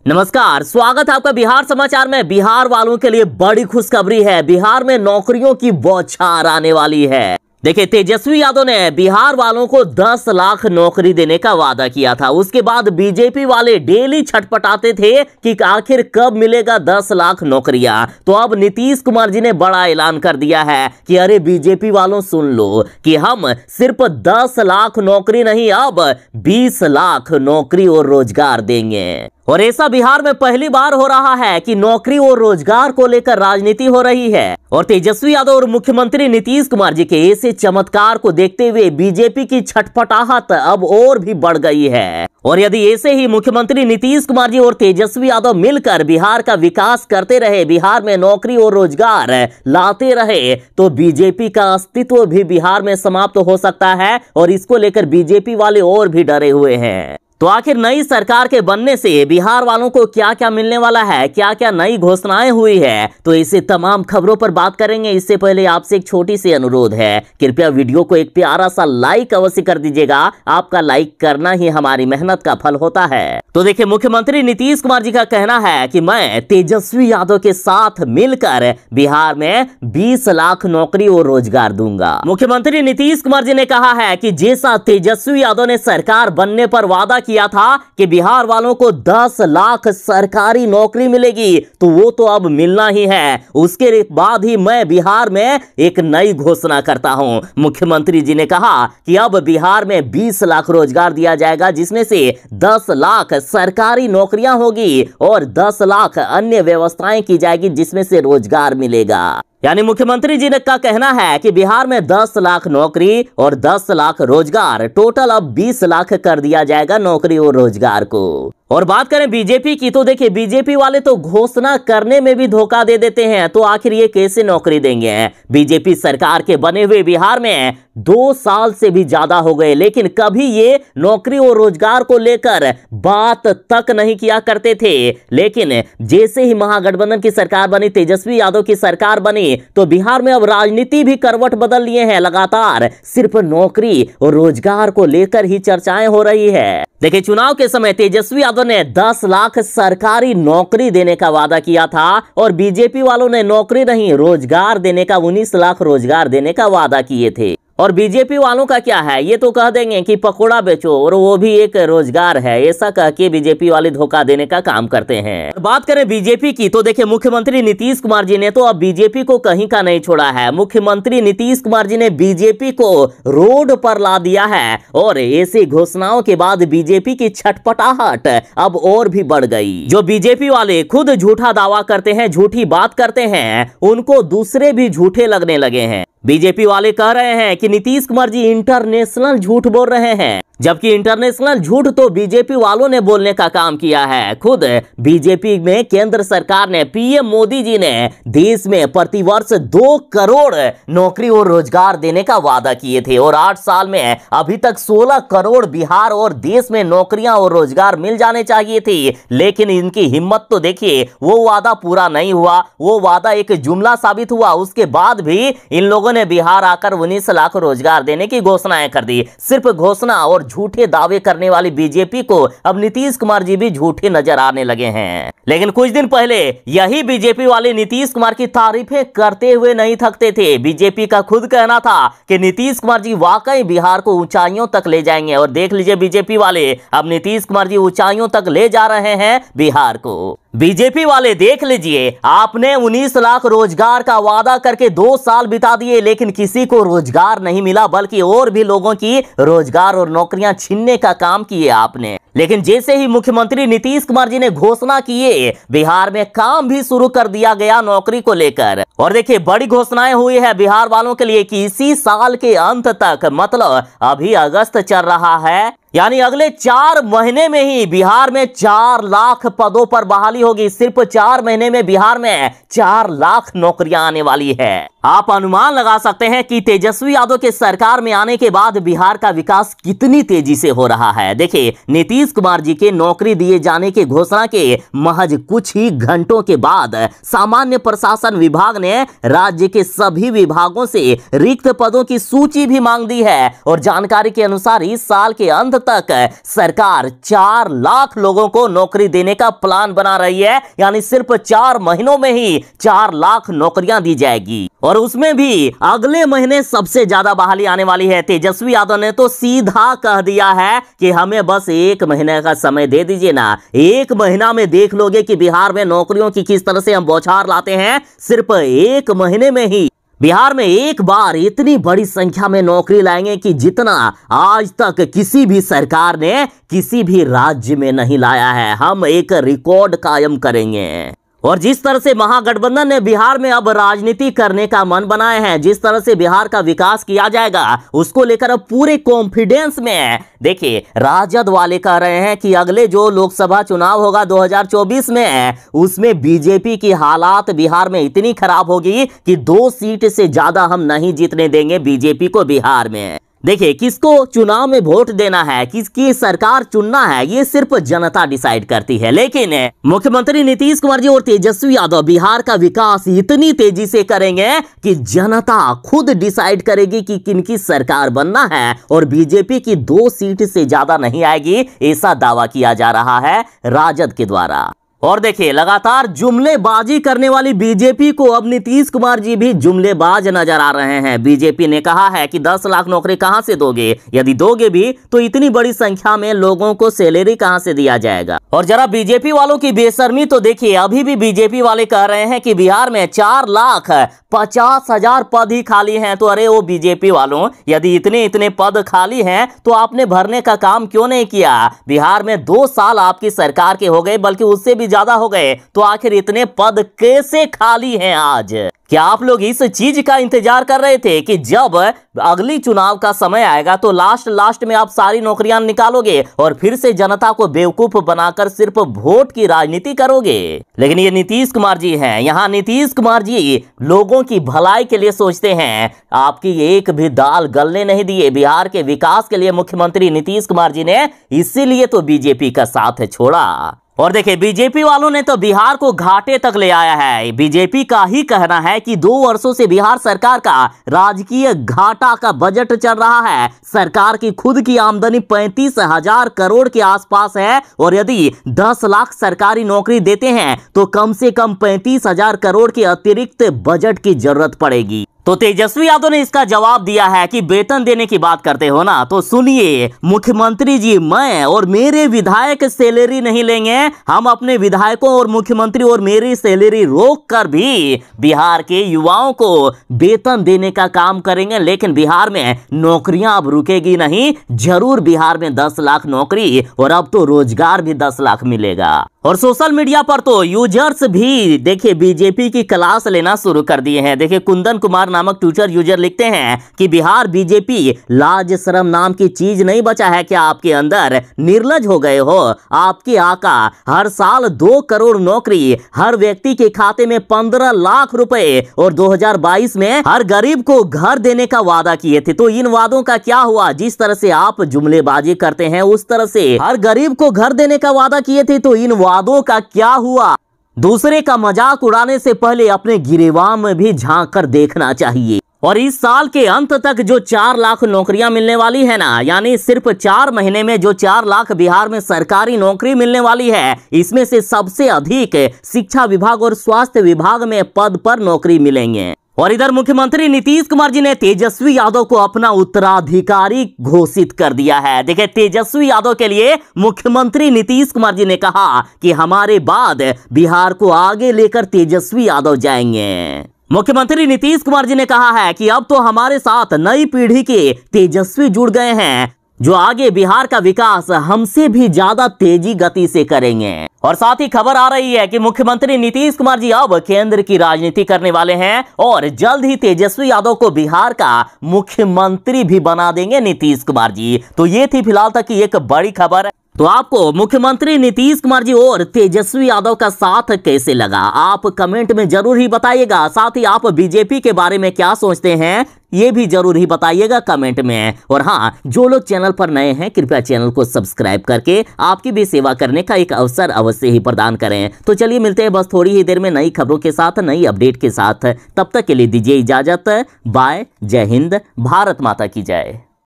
नमस्कार, स्वागत है आपका बिहार समाचार में। बिहार वालों के लिए बड़ी खुशखबरी है। बिहार में नौकरियों की बौछार आने वाली है। देखिए, तेजस्वी यादव ने बिहार वालों को 10 लाख नौकरी देने का वादा किया था। उसके बाद बीजेपी वाले डेली छटपटाते थे कि आखिर कब मिलेगा 10 लाख नौकरियां। तो अब नीतीश कुमार जी ने बड़ा ऐलान कर दिया है कि अरे बीजेपी वालों सुन लो कि हम सिर्फ 10 लाख नौकरी नहीं, अब 20 लाख नौकरी और रोजगार देंगे। और ऐसा बिहार में पहली बार हो रहा है कि नौकरी और रोजगार को लेकर राजनीति हो रही है। और तेजस्वी यादव और मुख्यमंत्री नीतीश कुमार जी के ऐसे चमत्कार को देखते हुए बीजेपी की छटपटाहट अब और भी बढ़ गई है। और यदि ऐसे ही मुख्यमंत्री नीतीश कुमार जी और तेजस्वी यादव मिलकर बिहार का विकास करते रहे, बिहार में नौकरी और रोजगार लाते रहे, तो बीजेपी का अस्तित्व भी बिहार में समाप्त हो सकता है। और इसको लेकर बीजेपी वाले और भी डरे हुए हैं। तो आखिर नई सरकार के बनने से बिहार वालों को क्या क्या मिलने वाला है, क्या क्या नई घोषणाएं हुई है, तो इसे तमाम खबरों पर बात करेंगे। इससे पहले आपसे एक छोटी सी अनुरोध है, कृपया वीडियो को एक प्यारा सा लाइक अवश्य कर दीजिएगा। आपका लाइक करना ही हमारी मेहनत का फल होता है। तो देखिए, मुख्यमंत्री नीतीश कुमार जी का कहना है कि मैं तेजस्वी यादव के साथ मिलकर बिहार में 20 लाख नौकरी और रोजगार दूंगा। मुख्यमंत्री नीतीश कुमार जी ने कहा है कि जैसा तेजस्वी यादव ने सरकार बनने पर वादा किया था कि बिहार वालों को 10 लाख सरकारी नौकरी मिलेगी, तो वो तो अब मिलना ही है। उसके बाद ही मैं बिहार में एक नई घोषणा करता हूं। मुख्यमंत्री जी ने कहा कि अब बिहार में 20 लाख रोजगार दिया जाएगा, जिसमें से 10 लाख सरकारी नौकरियां होगी और 10 लाख अन्य व्यवस्थाएं की जाएगी, जिसमें से रोजगार मिलेगा। यानी मुख्यमंत्री जी का कहना है कि बिहार में 10 लाख नौकरी और 10 लाख रोजगार, टोटल अब 20 लाख कर दिया जाएगा नौकरी और रोजगार को। और बात करें बीजेपी की, तो देखिए, बीजेपी वाले तो घोषणा करने में भी धोखा दे देते हैं। तो आखिर ये कैसे नौकरी देंगे? बीजेपी सरकार के बने हुए बिहार में 2 साल से भी ज्यादा हो गए, लेकिन कभी ये नौकरी और रोजगार को लेकर बात तक नहीं किया करते थे। लेकिन जैसे ही महागठबंधन की सरकार बनी, तेजस्वी यादव की सरकार बनी, तो बिहार में अब राजनीति भी करवट बदल लिए हैं। लगातार सिर्फ नौकरी और रोजगार को लेकर ही चर्चाएं हो रही है। देखिए, चुनाव के समय तेजस्वी यादव ने 10 लाख सरकारी नौकरी देने का वादा किया था और बीजेपी वालों ने नौकरी नहीं, रोजगार देने का 19 लाख रोजगार देने का वादा किए थे। और बीजेपी वालों का क्या है, ये तो कह देंगे कि पकोड़ा बेचो और वो भी एक रोजगार है। ऐसा कह के बीजेपी वाले धोखा देने का काम करते हैं। बात करें बीजेपी की, तो देखिए, मुख्यमंत्री नीतीश कुमार जी ने तो अब बीजेपी को कहीं का नहीं छोड़ा है। मुख्यमंत्री नीतीश कुमार जी ने बीजेपी को रोड पर ला दिया है। और ऐसी घोषणाओं के बाद बीजेपी की छटपटाहट अब और भी बढ़ गई। जो बीजेपी वाले खुद झूठा दावा करते हैं, झूठी बात करते हैं, उनको दूसरे भी झूठे लगने लगे हैं। बीजेपी वाले कह रहे हैं कि नीतीश कुमार जी इंटरनेशनल झूठ बोल रहे हैं, जबकि इंटरनेशनल झूठ तो बीजेपी वालों ने बोलने का काम किया है। खुद बीजेपी में केंद्र सरकार ने, पीएम मोदी जी ने देश में प्रतिवर्ष 2 करोड़ नौकरी और रोजगार देने का वादा किए थे। और 8 साल में अभी तक 16 करोड़ बिहार और देश में नौकरियां और रोजगार मिल जाने चाहिए थी। लेकिन इनकी हिम्मत तो देखिए, वो वादा पूरा नहीं हुआ, वो वादा एक जुमला साबित हुआ। उसके बाद भी इन लोगों ने बिहार आकर 19 लाख रोजगार देने की घोषणाएं कर दी। सिर्फ घोषणा और झूठे दावे करने वाली बीजेपी को अब नीतीश कुमार जी भी झूठे नजर आने लगे हैं। लेकिन कुछ दिन पहले यही बीजेपी वाले नीतीश कुमार की तारीफें करते हुए नहीं थकते थे। बीजेपी का खुद कहना था कि नीतीश कुमार जी वाकई बिहार को ऊंचाइयों तक ले जाएंगे। और देख लीजिए, बीजेपी वाले अब नीतीश कुमार जी ऊंचाइयों तक ले जा रहे हैं बिहार को। बीजेपी वाले देख लीजिए, आपने 19 लाख रोजगार का वादा करके 2 साल बिता दिए, लेकिन किसी को रोजगार नहीं मिला, बल्कि और भी लोगों की रोजगार और नौकरियां छीनने का काम किए आपने। लेकिन जैसे ही मुख्यमंत्री नीतीश कुमार जी ने घोषणा किए, बिहार में काम भी शुरू कर दिया गया नौकरी को लेकर। और देखिए, बड़ी घोषणाएं हुई है बिहार वालों के लिए कि इसी साल के अंत तक, मतलब अभी अगस्त चल रहा है, यानी अगले 4 महीने में ही बिहार में 4 लाख पदों पर बहाली होगी। सिर्फ 4 महीने में बिहार में 4 लाख नौकरियां आने वाली है। आप अनुमान लगा सकते हैं कि तेजस्वी यादव के सरकार में आने के बाद बिहार का विकास कितनी तेजी से हो रहा है। देखिए, नीतीश नीतीश कुमार जी के नौकरी दिए जाने की घोषणा के महज कुछ ही घंटों के बाद सामान्य प्रशासन विभाग ने राज्य के सभी विभागों से रिक्त पदों की सूची भी मांग दी है। और जानकारी के अनुसार इस साल के अंत तक सरकार 4 लाख लोगों को नौकरी देने का प्लान बना रही है, यानी सिर्फ 4 महीनों में ही 4 लाख नौकरियां दी जाएगी। और उसमें भी अगले महीने सबसे ज्यादा बहाली आने वाली है। तेजस्वी यादव ने तो सीधा कह दिया है कि हमें बस 1 महीने का समय दे दीजिए ना, 1 महीना में देख लोगे कि बिहार में नौकरियों की किस तरह से हम बौछार लाते हैं। सिर्फ 1 महीने में ही बिहार में एक बार इतनी बड़ी संख्या में नौकरी लाएंगे कि जितना आज तक किसी भी सरकार ने किसी भी राज्य में नहीं लाया है। हम एक रिकॉर्ड कायम करेंगे। और जिस तरह से महागठबंधन ने बिहार में अब राजनीति करने का मन बनाए हैं, जिस तरह से बिहार का विकास किया जाएगा, उसको लेकर अब पूरे कॉन्फिडेंस में है। देखिए, राजद वाले कह रहे हैं कि अगले जो लोकसभा चुनाव होगा 2024 में, उसमें बीजेपी की हालात बिहार में इतनी खराब होगी कि 2 सीट से ज्यादा हम नहीं जीतने देंगे बीजेपी को बिहार में। देखिए, किसको चुनाव में वोट देना है, किसकी सरकार चुनना है, ये सिर्फ जनता डिसाइड करती है। लेकिन मुख्यमंत्री नीतीश कुमार जी और तेजस्वी यादव बिहार का विकास इतनी तेजी से करेंगे कि जनता खुद डिसाइड करेगी कि किनकी सरकार बनना है। और बीजेपी की 2 सीट से ज्यादा नहीं आएगी, ऐसा दावा किया जा रहा है राजद के द्वारा। और देखिए, लगातार जुमलेबाजी करने वाली बीजेपी को अब नीतीश कुमार जी भी जुमलेबाज नजर आ रहे हैं। बीजेपी ने कहा है कि 10 लाख नौकरी कहां से दोगे, यदि दोगे भी तो इतनी बड़ी संख्या में लोगों को सैलरी कहां से दिया जाएगा। और जरा बीजेपी वालों की बेशर्मी तो देखिए, अभी भी बीजेपी वाले कह रहे हैं कि बिहार में 4,50,000 पद ही खाली हैं। तो अरे वो बीजेपी वालों, यदि इतने पद खाली हैं तो आपने भरने का काम क्यों नहीं किया। बिहार में 2 साल आपकी सरकार के हो गए, बल्कि उससे भी ज्यादा हो गए, तो आखिर इतने पद कैसे खाली हैं आज। क्या आप लोग इस चीज का इंतजार कर रहे थे कि जब अगली चुनाव का समय आएगा तो लास्ट में आप सारी नौकरियां निकालोगे और फिर से जनता को बेवकूफ बनाकर सिर्फ वोट की राजनीति करोगे। लेकिन ये नीतीश कुमार जी हैं, यहाँ नीतीश कुमार जी लोगों की भलाई के लिए सोचते हैं। आपकी एक भी दाल गलने नहीं दिए। बिहार के विकास के लिए मुख्यमंत्री नीतीश कुमार जी ने इसीलिए तो बीजेपी का साथ छोड़ा। और देखिए, बीजेपी वालों ने तो बिहार को घाटे तक ले आया है। बीजेपी का ही कहना है कि 2 वर्षों से बिहार सरकार का राजकीय घाटा का बजट चल रहा है। सरकार की खुद की आमदनी 35,000 करोड़ के आसपास है। और यदि 10 लाख सरकारी नौकरी देते हैं तो कम से कम 35,000 करोड़ के अतिरिक्त बजट की जरूरत पड़ेगी। तो तेजस्वी यादव ने इसका जवाब दिया है कि वेतन देने की बात करते हो ना, तो सुनिए मुख्यमंत्री जी, मैं और मेरे विधायक सैलरी नहीं लेंगे। हम अपने विधायकों और मुख्यमंत्री और मेरी सैलरी रोक कर भी बिहार के युवाओं को वेतन देने का काम करेंगे। लेकिन बिहार में नौकरियां अब रुकेगी नहीं। जरूर बिहार में 10 लाख नौकरी, और अब तो रोजगार भी 10 लाख मिलेगा। और सोशल मीडिया पर तो यूजर्स भी देखिए बीजेपी की क्लास लेना शुरू कर दिए हैं। देखिए, कुंदन कुमार नामक ट्विटर यूजर लिखते हैं कि बिहार बीजेपी लाज शर्म नाम की चीज नहीं बचा है क्या आपके अंदर? निर्लज हो गए हो। आपके आका हर साल 2 करोड़ नौकरी, हर व्यक्ति के खाते में 15 लाख रुपए और 2022 में हर गरीब को घर देने का वादा किए थे। तो इन वादों का क्या हुआ? जिस तरह से आप जुमलेबाजी करते हैं उस तरह से हर गरीब को घर देने का वादा किए थे, तो इन वादों का क्या हुआ? दूसरे का मजाक उड़ाने से पहले अपने गिरेबान में भी झांक कर देखना चाहिए। और इस साल के अंत तक जो 4 लाख नौकरियां मिलने वाली है ना, यानी सिर्फ 4 महीने में जो 4 लाख बिहार में सरकारी नौकरी मिलने वाली है, इसमें से सबसे अधिक शिक्षा विभाग और स्वास्थ्य विभाग में पद पर नौकरी मिलेंगे। और इधर मुख्यमंत्री नीतीश कुमार जी ने तेजस्वी यादव को अपना उत्तराधिकारी घोषित कर दिया है। देखिए, तेजस्वी यादव के लिए मुख्यमंत्री नीतीश कुमार जी ने कहा कि हमारे बाद बिहार को आगे लेकर तेजस्वी यादव जाएंगे। मुख्यमंत्री नीतीश कुमार जी ने कहा है कि अब तो हमारे साथ नई पीढ़ी के तेजस्वी जुड़ गए हैं, जो आगे बिहार का विकास हमसे भी ज्यादा तेजी गति से करेंगे। और साथ ही खबर आ रही है कि मुख्यमंत्री नीतीश कुमार जी अब केंद्र की राजनीति करने वाले हैं और जल्द ही तेजस्वी यादव को बिहार का मुख्यमंत्री भी बना देंगे नीतीश कुमार जी। तो ये थी फिलहाल तक की एक बड़ी खबर। तो आपको मुख्यमंत्री नीतीश कुमार जी और तेजस्वी यादव का साथ कैसे लगा? आप कमेंट में जरूर ही बताइएगा। साथ ही आप बीजेपी के बारे में क्या सोचते हैं ये भी जरूर ही बताइएगा कमेंट में। और हाँ, जो लोग चैनल पर नए हैं कृपया चैनल को सब्सक्राइब करके आपकी भी सेवा करने का एक अवसर अवश्य ही प्रदान करें। तो चलिए मिलते हैं बस थोड़ी ही देर में नई खबरों के साथ, नई अपडेट के साथ। तब तक के लिए दीजिए इजाजत। बाय। जय हिंद। भारत माता की जय।